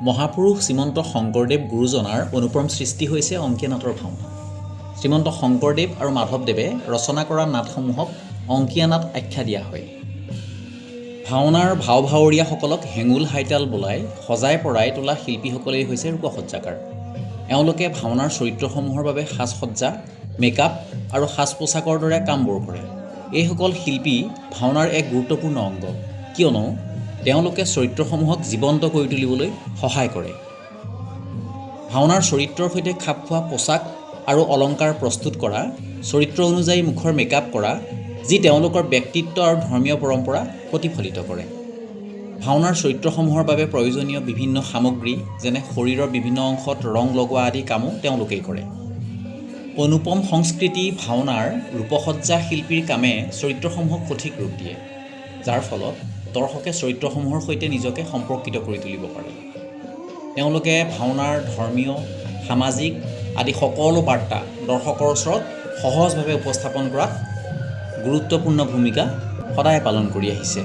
মহাপুৰুষ শ্ৰীমন্ত শংকৰদেৱ গুৰুজনাৰ অনুপম সৃষ্টি হৈছে অংকীয়া নাটৰ ভাওনা। শ্ৰীমন্ত শংকৰদেৱ আৰু মাধৱদেৱে ৰচনা কৰা নাটসমূহক অংকীয়া নাট আখ্যা দিয়া হয়। ভাওনাৰ ভাও ভাৱৰীয়াসকলক হেঙুল হাইতাল বোলাই সজাই পৰাই তোলা শিল্পীসকলেই হৈছে ৰূপসজ্জাকাৰ। এওঁলোকে ভাওনাৰ চৰিত্ৰসমূহৰ বাবে সাজ সজ্জা, মেকআপ আৰু সাজ পোছাকৰ দৰে কামবোৰ কৰে। এইসকল শিল্পী ভাওনাৰ এক গুৰুত্বপূৰ্ণ অংগ, কিয়নো তেওঁলোকে চৰিত্ৰসমূহক জীৱন্ত কৰি তুলিবলৈ সহায় কৰে। ভাওনাৰ চৰিত্ৰৰ সৈতে খাপ খোৱা পোছাক আৰু অলংকাৰ প্ৰস্তুত কৰা, চৰিত্ৰ অনুযায়ী মুখৰ মেকআপ কৰা, যি তেওঁলোকৰ ব্যক্তিত্ব আৰু ধৰ্মীয় পৰম্পৰা প্ৰতিফলিত কৰে। ভাওনাৰ চৰিত্ৰসমূহৰ বাবে প্ৰয়োজনীয় বিভিন্ন সামগ্ৰী যেনে শৰীৰৰ বিভিন্ন অংশত ৰং লগোৱা আদি কামো তেওঁলোকেই কৰে। অনুপম সংস্কৃতি ভাওনাৰ ৰূপসজ্জা শিল্পীৰ কামে চৰিত্ৰসমূহক সঠিক ৰূপ দিয়ে, যাৰ ফলত দৰ্শকে চৰিত্ৰসমূহৰ সৈতে নিজকে সম্পৰ্কিত কৰি তুলিব পাৰে। তেওঁলোকে ভাওনাৰ ধৰ্মীয়, সামাজিক আদি সকলো বাৰ্তা দৰ্শকৰ ওচৰত সহজভাৱে উপস্থাপন কৰাত গুৰুত্বপূৰ্ণ ভূমিকা সদায় পালন কৰি আহিছে।